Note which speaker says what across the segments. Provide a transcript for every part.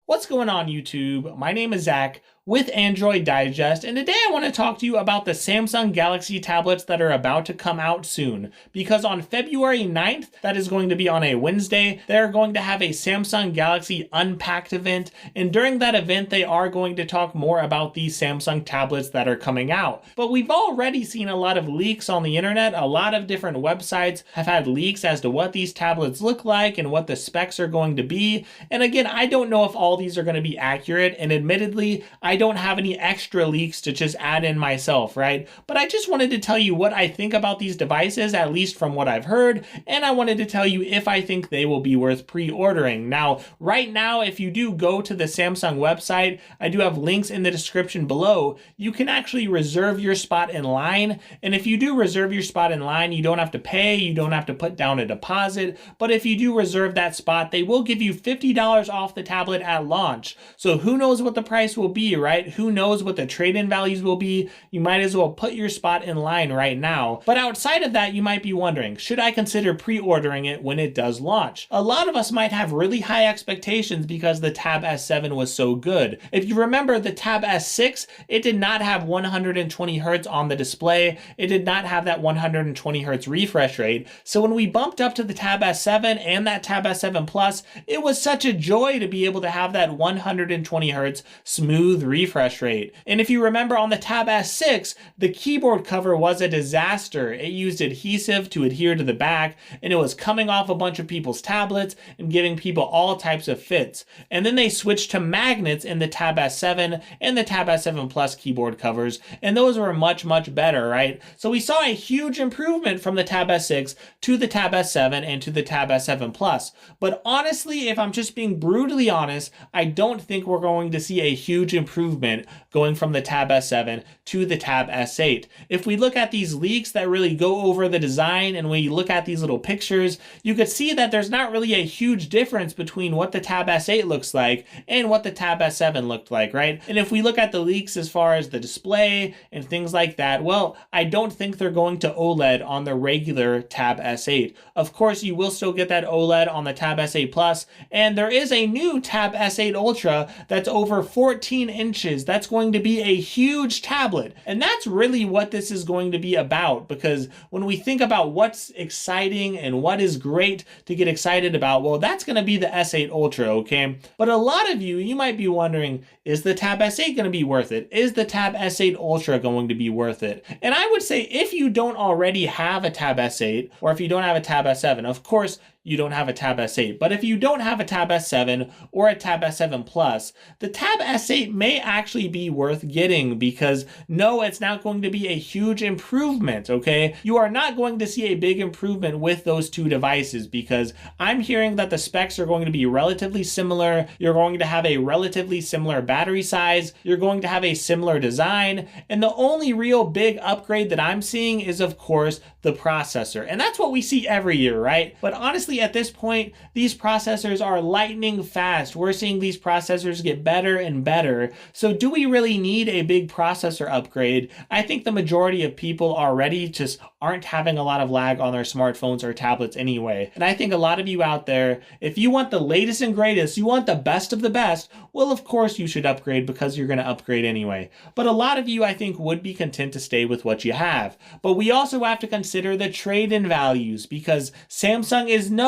Speaker 1: What's going on, YouTube? My name is Zach with Android Digest, and today I want to talk to you about the Samsung Galaxy tablets that are about to come out soon. Because on February 9th, that is going to be on a Wednesday, they're going to have a Samsung Galaxy Unpacked event, and during that event, they are going to talk more about these Samsung tablets that are coming out. But we've already seen a lot of leaks on the internet. A lot of different websites have had leaks as to what these tablets look like and what the specs are going to be. And again, I don't know if all these are going to be accurate, and admittedly, I don't have any extra leaks to just add in myself, right? But I just wanted to tell you what I think about these devices, at least from what I've heard, and I wanted to tell you if I think they will be worth pre-ordering. Now, right now, if you do go to the Samsung website, I do have links in the description below. You can actually reserve your spot in line, and if you do reserve your spot in line, you don't have to pay, you don't have to put down a deposit, but if you do reserve that spot, they will give you $50 off the tablet at launch. So who knows what the price will be, right? Who knows what the trade-in values will be? You might as well put your spot in line right now. But outside of that, you might be wondering, should I consider pre-ordering it when it does launch? A lot of us might have really high expectations because the Tab S7 was so good. If you remember the Tab S6, it did not have 120 Hz on the display. It did not have that 120 Hz refresh rate. So when we bumped up to the Tab S7 and that Tab S7 Plus, it was such a joy to be able to have that 120 Hz smooth refresh rate. And if you remember on the Tab S6, the keyboard cover was a disaster. It used adhesive to adhere to the back, and it was coming off a bunch of people's tablets and giving people all types of fits. And then they switched to magnets in the Tab S7 and the Tab S7 Plus keyboard covers, and those were much, much better, right? So we saw a huge improvement from the Tab S6 to the Tab S7 and to the Tab S7 Plus. But honestly, if I'm just being brutally honest, I don't think we're going to see a huge improvement going from the Tab S7 to the Tab S8. If we look at these leaks that really go over the design and we look at these little pictures, you could see that there's not really a huge difference between what the Tab S8 looks like and what the Tab S7 looked like, right? And if we look at the leaks as far as the display and things like that, well, I don't think they're going to OLED on the regular Tab S8. Of course, you will still get that OLED on the Tab S8 Plus, and there is a new Tab S8 Ultra that's over 14 inches. That's going to be a huge tablet. And that's really what this is going to be about, because when we think about what's exciting and what is great to get excited about, well, that's going to be the S8 Ultra, okay? But a lot of you might be wondering, is the Tab S8 going to be worth it? Is the Tab S8 Ultra going to be worth it? And I would say if you don't already have a Tab S8, or if you don't have a Tab S7, of course, you don't have a Tab S8. But if you don't have a Tab S7 or a Tab S7 Plus, the Tab S8 may actually be worth getting, because no, it's not going to be a huge improvement, okay? You are not going to see a big improvement with those two devices, because I'm hearing that the specs are going to be relatively similar. You're going to have a relatively similar battery size. You're going to have a similar design. And the only real big upgrade that I'm seeing is, of course, the processor. And that's what we see every year, right? But honestly, at this point, these processors are lightning fast. We're seeing these processors get better and better. So do we really need a big processor upgrade? I think the majority of people already just aren't having a lot of lag on their smartphones or tablets anyway. And I think a lot of you out there, if you want the latest and greatest, you want the best of the best, well, of course you should upgrade, because you're going to upgrade anyway. But a lot of you, I think, would be content to stay with what you have. But we also have to consider the trade-in values, because Samsung is known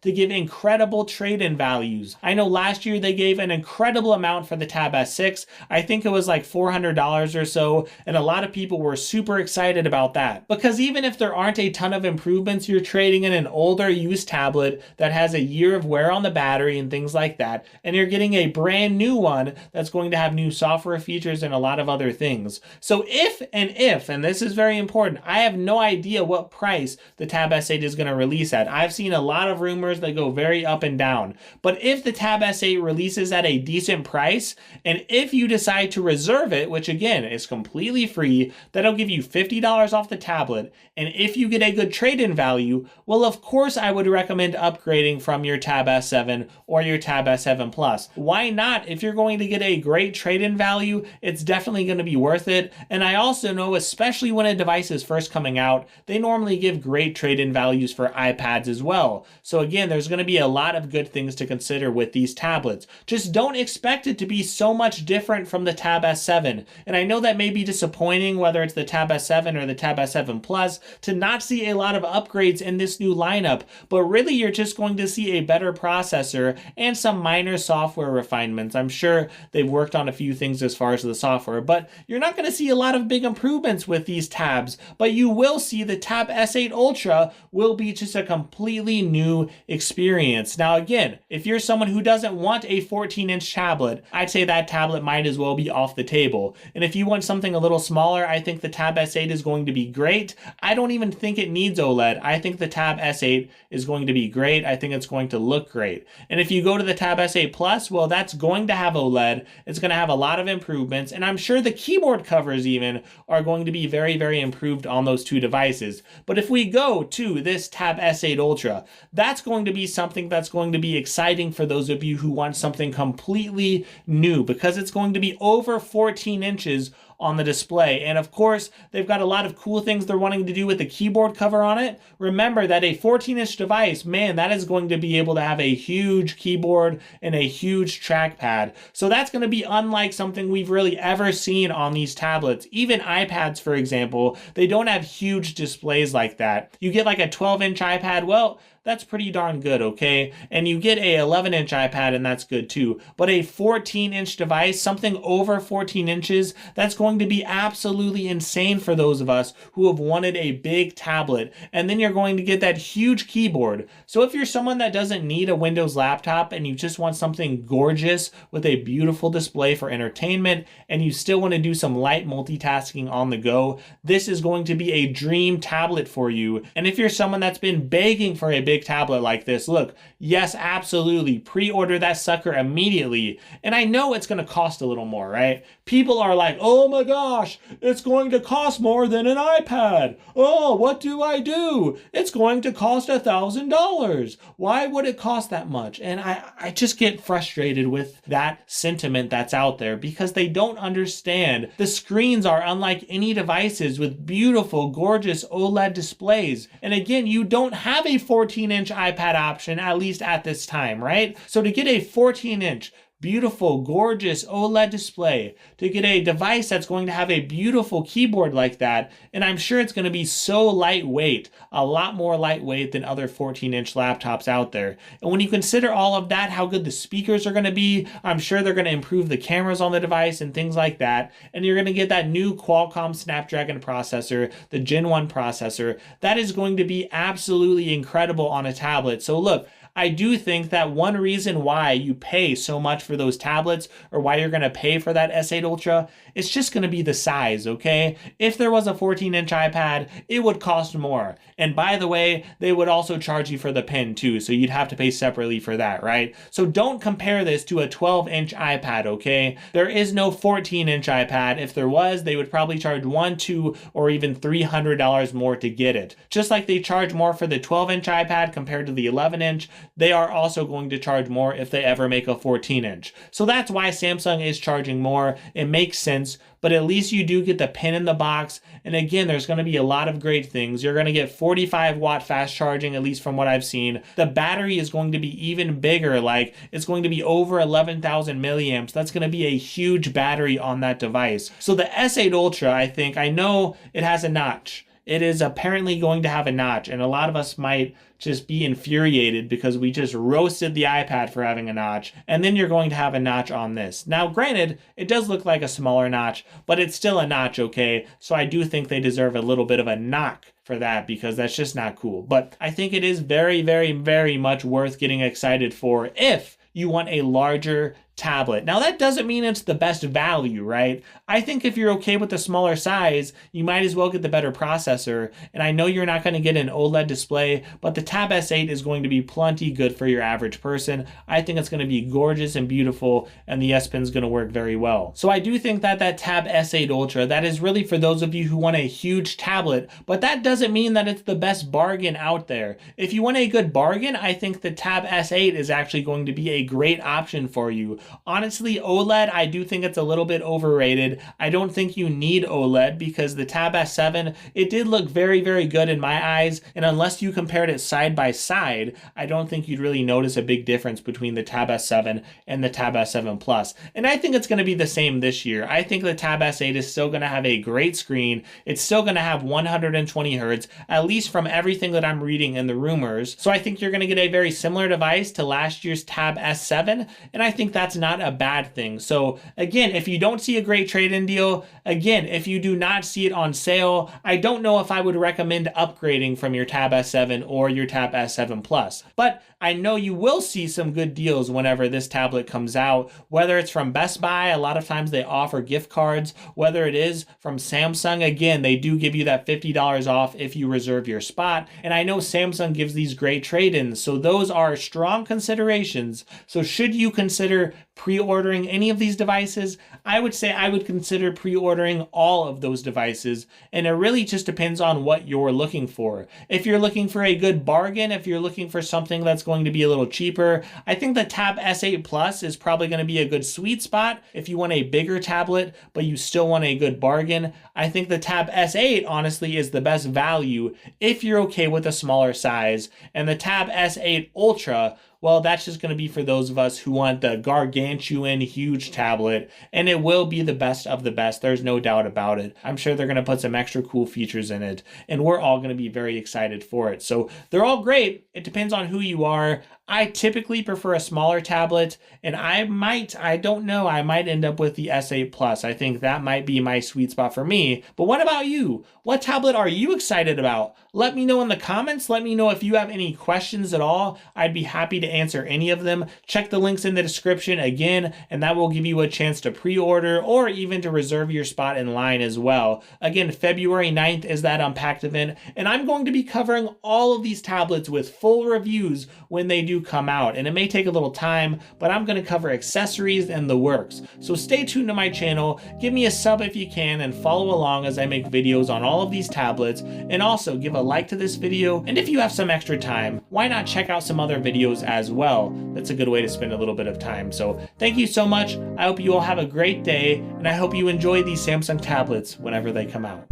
Speaker 1: to give incredible trade-in values. I know last year they gave an incredible amount for the Tab S6. I think it was like $400 or so, and a lot of people were super excited about that. Because even if there aren't a ton of improvements, you're trading in an older used tablet that has a year of wear on the battery and things like that, and you're getting a brand new one that's going to have new software features and a lot of other things. So if, and this is very important, I have no idea what price the Tab S8 is going to release at. I've seen a lot of rumors that go very up and down. But if the Tab S8 releases at a decent price, and if you decide to reserve it, which again is completely free, that'll give you $50 off the tablet. And if you get a good trade-in value, well, of course, I would recommend upgrading from your Tab S7 or your Tab S7 Plus. Why not? If you're going to get a great trade-in value, it's definitely going to be worth it. And I also know, especially when a device is first coming out, they they normally give great trade-in values for iPads as well. So again, there's going to be a lot of good things to consider with these tablets. Just don't expect it to be so much different from the Tab S7. And I know that may be disappointing, whether it's the Tab S7 or the Tab S7 Plus, to not see a lot of upgrades in this new lineup, but really you're just going to see a better processor and some minor software refinements. I'm sure they've worked on a few things as far as the software, but you're not going to see a lot of big improvements with these tabs, but you will see the Tab S8 Ultra will be just a completely new experience. Now again, if you're someone who doesn't want a 14-inch tablet, I'd say that tablet might as well be off the table. And if you want something a little smaller, I think the Tab S8 is going to be great. I don't even think it needs OLED. I think the Tab S8 is going to be great. I think it's going to look great. And if you go to the Tab S8 Plus, well, that's going to have OLED. It's going to have a lot of improvements, and I'm sure the keyboard covers even are going to be very, very improved on those two devices. But if we go to this Tab S8 Ultra, that's going to be something that's going to be exciting for those of you who want something completely new, because it's going to be over 14 inches on the display. And of course, they've got a lot of cool things they're wanting to do with the keyboard cover on it. Remember that a 14-inch device, man, that is going to be able to have a huge keyboard and a huge trackpad. So that's going to be unlike something we've really ever seen on these tablets. Even iPads, for example, they don't have huge displays like that. You get like a 12-inch iPad, well, that's pretty darn good, okay? And you get a 11-inch iPad, and that's good too. But a 14-inch device, something over 14 inches, that's going to be absolutely insane for those of us who have wanted a big tablet. And then you're going to get that huge keyboard. So if you're someone that doesn't need a Windows laptop and you just want something gorgeous with a beautiful display for entertainment, and you still want to do some light multitasking on the go, this is going to be a dream tablet for you. And if you're someone that's been begging for a big tablet like this, look, yes, absolutely, pre-order that sucker immediately. And I know it's going to cost a little more, right? People are like, oh my gosh, it's going to cost more than an iPad. Oh, what do I do? It's going to cost $1,000. Why would it cost that much? And I just get frustrated with that sentiment that's out there, because they don't understand the screens are unlike any devices with beautiful, gorgeous OLED displays. And again, you don't have a 14-inch iPad option, at least at this time, right? So to get a 14-inch beautiful, gorgeous OLED display, to get a device that's going to have a beautiful keyboard like that, and I'm sure it's going to be so lightweight, a lot more lightweight than other 14-inch laptops out there. And when you consider all of that, how good the speakers are going to be, I'm sure they're going to improve the cameras on the device and things like that, and you're going to get that new Qualcomm Snapdragon processor, the Gen 1 processor, that is going to be absolutely incredible on a tablet. So look, I do think that one reason why you pay so much for those tablets, or why you're going to pay for that S8 Ultra, it's just going to be the size, okay? If there was a 14-inch iPad, it would cost more. And by the way, they would also charge you for the pen too, so you'd have to pay separately for that, right? So don't compare this to a 12-inch iPad, okay? There is no 14-inch iPad. If there was, they would probably charge $100, $200, or even $300 more to get it. Just like they charge more for the 12-inch iPad compared to the 11-inch, they are also going to charge more if they ever make a 14-inch. So that's why Samsung is charging more. It makes sense, but at least you do get the pen in the box. And again, there's going to be a lot of great things. You're going to get 45-watt fast charging, at least from what I've seen. The battery is going to be even bigger, like it's going to be over 11,000 milliamps. That's going to be a huge battery on that device. So the S8 Ultra, I know it has a notch. It is apparently going to have a notch, and a lot of us might just be infuriated because we just roasted the iPad for having a notch, and then you're going to have a notch on this. Now, granted, it does look like a smaller notch, but it's still a notch, okay? So I do think they deserve a little bit of a knock for that, because that's just not cool. But I think it is very, very, very much worth getting excited for if you want a larger tablet. Now, that doesn't mean it's the best value, right? I think if you're okay with the smaller size, you might as well get the better processor. And I know you're not going to get an OLED display, but the Tab S8 is going to be plenty good for your average person. I think it's going to be gorgeous and beautiful, and the S Pen is going to work very well. So I do think that that Tab S8 Ultra, that is really for those of you who want a huge tablet, but that doesn't mean that it's the best bargain out there. If you want a good bargain, I think the Tab S8 is actually going to be a great option for you. honestly, OLED, I do think it's a little bit overrated. I don't think you need OLED because the Tab S7, it did look very, very good in my eyes. And unless you compared it side by side, I don't think you'd really notice a big difference between the Tab S7 and the Tab S7 Plus. And I think it's going to be the same this year. I think the Tab S8 is still going to have a great screen. It's still going to have 120 hertz, at least from everything that I'm reading in the rumors. So I think you're going to get a very similar device to last year's Tab S7, and I think that's not a bad thing. So again, if you don't see a great trade-in deal, again, if you do not see it on sale, I don't know if I would recommend upgrading from your Tab S7 or your Tab S7 Plus. But I know you will see some good deals whenever this tablet comes out, whether it's from Best Buy, a lot of times they offer gift cards, whether it is from Samsung, again, they do give you that $50 off if you reserve your spot. And I know Samsung gives these great trade-ins, so those are strong considerations. So should you consider pre-ordering any of these devices? I would say I would consider pre-ordering all of those devices, and it really just depends on what you're looking for. If you're looking for a good bargain, if you're looking for something that's going to be a little cheaper, I think the Tab S8 Plus is probably going to be a good sweet spot if you want a bigger tablet, but you still want a good bargain. I think the Tab S8, honestly, is the best value if you're okay with a smaller size, and the Tab S8 Ultra, well, that's just going to be for those of us who want the gargantuan, huge tablet, and it will be the best of the best. There's no doubt about it. I'm sure they're going to put some extra cool features in it, and we're all going to be very excited for it. So they're all great. It depends on who you are. I typically prefer a smaller tablet, and I might end up with the S8 Plus. I think that might be my sweet spot for me. But what about you? What tablet are you excited about? Let me know in the comments. Let me know if you have any questions at all. I'd be happy to answer any of them. Check the links in the description again, and that will give you a chance to pre-order or even to reserve your spot in line as well. Again, February 9th is that Unpacked event, and I'm going to be covering all of these tablets with full reviews when they do come out, and it may take a little time, but I'm going to cover accessories and the works. So stay tuned to my channel, give me a sub if you can, and follow along as I make videos on all of these tablets, and also give a like to this video, and if you have some extra time, why not check out some other videos as well? That's a good way to spend a little bit of time. So thank you so much. I hope you all have a great day, and I hope you enjoy these Samsung tablets whenever they come out.